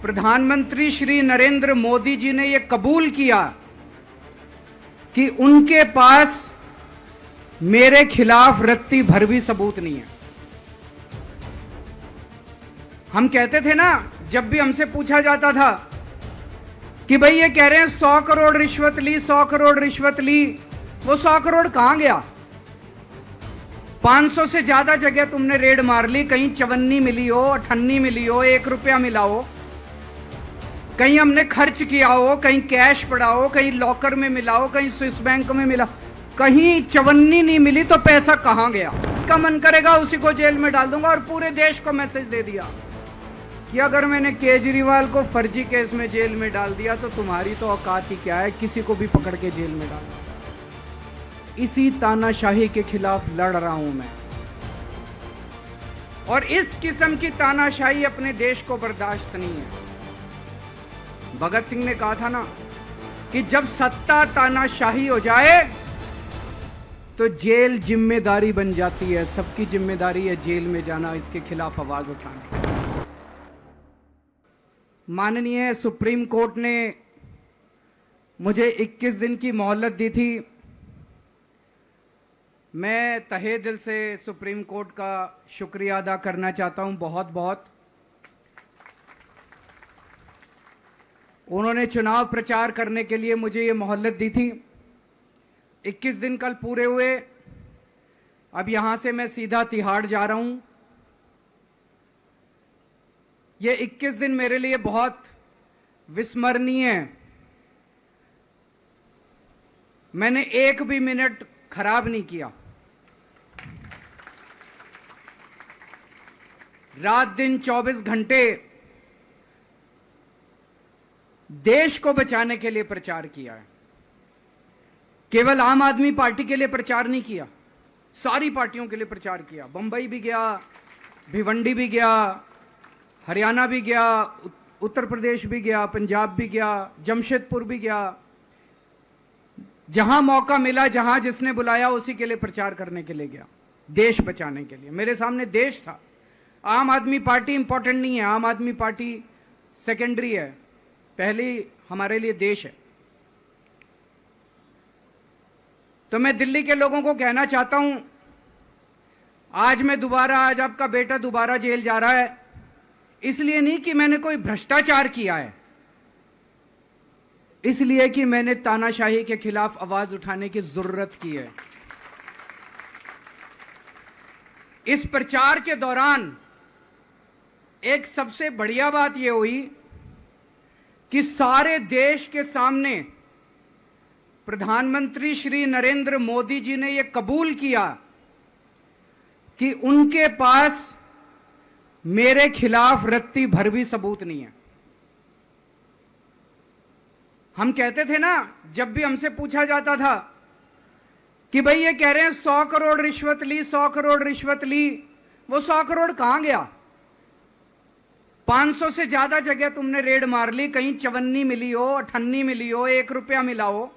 प्रधानमंत्री श्री नरेंद्र मोदी जी ने यह कबूल किया कि उनके पास मेरे खिलाफ रत्ती भर भी सबूत नहीं है। हम कहते थे ना, जब भी हमसे पूछा जाता था कि भाई ये कह रहे हैं 100 करोड़ रिश्वत ली, 100 करोड़ रिश्वत ली, वो 100 करोड़ कहां गया? 500 से ज्यादा जगह तुमने रेड मार ली, कहीं चवन्नी मिली हो, अठन्नी मिली हो, 1 रुपया मिला हो, कहीं हमने खर्च किया हो, कहीं कैश पड़ा हो, कहीं लॉकर में मिला हो, कहीं स्विस बैंक में मिला, कहीं चवन्नी नहीं मिली, तो पैसा कहां गया? इसका मन करेगा उसी को जेल में डाल दूंगा। और पूरे देश को मैसेज दे दिया कि अगर मैंने केजरीवाल को फर्जी केस में जेल में डाल दिया तो तुम्हारी तो औकात ही क्या है, किसी को भी पकड़ के जेल में डाल। इसी तानाशाही के खिलाफ लड़ रहा हूं मैं, और इस किस्म की तानाशाही अपने देश को बर्दाश्त नहीं है। भगत सिंह ने कहा था ना कि जब सत्ता तानाशाही हो जाए तो जेल जिम्मेदारी बन जाती है। सबकी जिम्मेदारी है जेल में जाना, इसके खिलाफ आवाज उठाना। माननीय सुप्रीम कोर्ट ने मुझे 21 दिन की मोहलत दी थी। मैं तहे दिल से सुप्रीम कोर्ट का शुक्रिया अदा करना चाहता हूं, बहुत बहुत। उन्होंने चुनाव प्रचार करने के लिए मुझे ये मोहलत दी थी। 21 दिन कल पूरे हुए। अब यहां से मैं सीधा तिहाड़ जा रहा हूं। ये 21 दिन मेरे लिए बहुत विस्मरणीय है। मैंने एक भी मिनट खराब नहीं किया। रात दिन 24 घंटे देश को बचाने के लिए प्रचार किया है। केवल आम आदमी पार्टी के लिए प्रचार नहीं किया, सारी पार्टियों के लिए प्रचार किया। बंबई भी गया, भिवंडी भी गया, हरियाणा भी गया, उत्तर प्रदेश भी गया, पंजाब भी गया, जमशेदपुर भी गया। जहां मौका मिला, जहां जिसने बुलाया, उसी के लिए प्रचार करने के लिए गया, देश बचाने के लिए। मेरे सामने देश था। आम आदमी पार्टी इंपॉर्टेंट नहीं है, आम आदमी पार्टी सेकेंडरी है, पहली हमारे लिए देश है। तो मैं दिल्ली के लोगों को कहना चाहता हूं, आज आपका बेटा दोबारा जेल जा रहा है, इसलिए नहीं कि मैंने कोई भ्रष्टाचार किया है, इसलिए कि मैंने तानाशाही के खिलाफ आवाज उठाने की जरूरत की है। इस प्रचार के दौरान एक सबसे बढ़िया बात यह हुई कि सारे देश के सामने प्रधानमंत्री श्री नरेंद्र मोदी जी ने यह कबूल किया कि उनके पास मेरे खिलाफ रत्ती भर भी सबूत नहीं है। हम कहते थे ना, जब भी हमसे पूछा जाता था कि भाई ये कह रहे हैं 100 करोड़ रिश्वत ली, 100 करोड़ रिश्वत ली, वो 100 करोड़ कहां गया? 500 से ज्यादा जगह तुमने रेड मार ली, कहीं चवन्नी मिली हो, अठन्नी मिली हो, 1 रुपया मिला हो,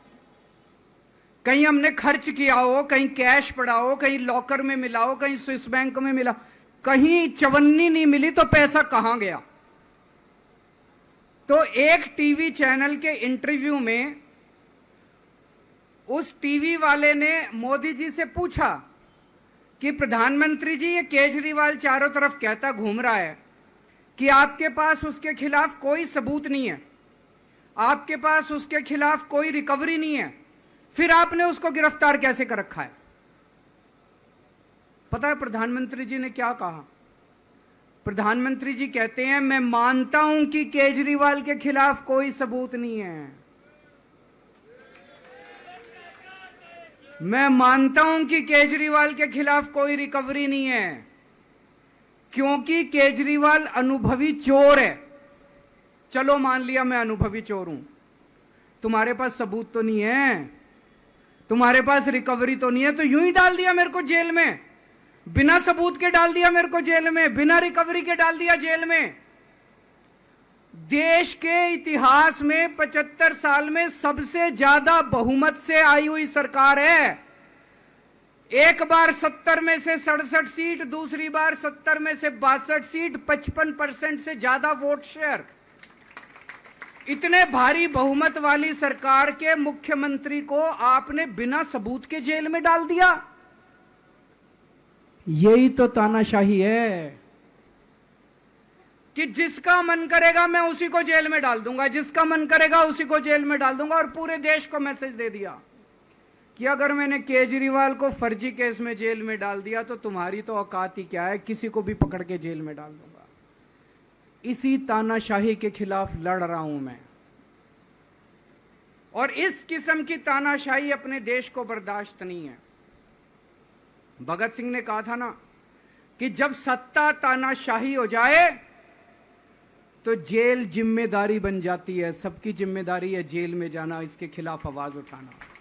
कहीं हमने खर्च किया हो, कहीं कैश पड़ा हो, कहीं लॉकर में मिला हो, कहीं स्विस बैंक में मिला, कहीं चवन्नी नहीं मिली, तो पैसा कहां गया? तो एक टीवी चैनल के इंटरव्यू में उस टीवी वाले ने मोदी जी से पूछा कि प्रधानमंत्री जी, ये केजरीवाल चारों तरफ कहता घूम रहा है कि आपके पास उसके खिलाफ कोई सबूत नहीं है, आपके पास उसके खिलाफ कोई रिकवरी नहीं है, फिर आपने उसको गिरफ्तार कैसे कर रखा है? पता है प्रधानमंत्री जी ने क्या कहा? प्रधानमंत्री जी कहते हैं, मैं मानता हूं कि केजरीवाल के खिलाफ कोई सबूत नहीं है, मैं मानता हूं कि केजरीवाल के खिलाफ कोई रिकवरी नहीं है, क्योंकि केजरीवाल अनुभवी चोर है। चलो मान लिया मैं अनुभवी चोर हूं, तुम्हारे पास सबूत तो नहीं है, तुम्हारे पास रिकवरी तो नहीं है, तो यूं ही डाल दिया मेरे को जेल में, बिना सबूत के डाल दिया मेरे को जेल में, बिना रिकवरी के डाल दिया जेल में। देश के इतिहास में 75 साल में सबसे ज्यादा बहुमत से आई हुई सरकार है। एक बार 70 में से 67 सीट, दूसरी बार 70 में से 62 सीट, 55% से ज्यादा वोट शेयर। इतने भारी बहुमत वाली सरकार के मुख्यमंत्री को आपने बिना सबूत के जेल में डाल दिया। यही तो तानाशाही है कि जिसका मन करेगा मैं उसी को जेल में डाल दूंगा, जिसका मन करेगा उसी को जेल में डाल दूंगा। और पूरे देश को मैसेज दे दिया कि अगर मैंने केजरीवाल को फर्जी केस में जेल में डाल दिया तो तुम्हारी तो औकात ही क्या है, किसी को भी पकड़ के जेल में डाल दूंगा। इसी तानाशाही के खिलाफ लड़ रहा हूं मैं, और इस किस्म की तानाशाही अपने देश को बर्दाश्त नहीं है। भगत सिंह ने कहा था ना कि जब सत्ता तानाशाही हो जाए तो जेल जिम्मेदारी बन जाती है। सबकी जिम्मेदारी है जेल में जाना, इसके खिलाफ आवाज उठाना।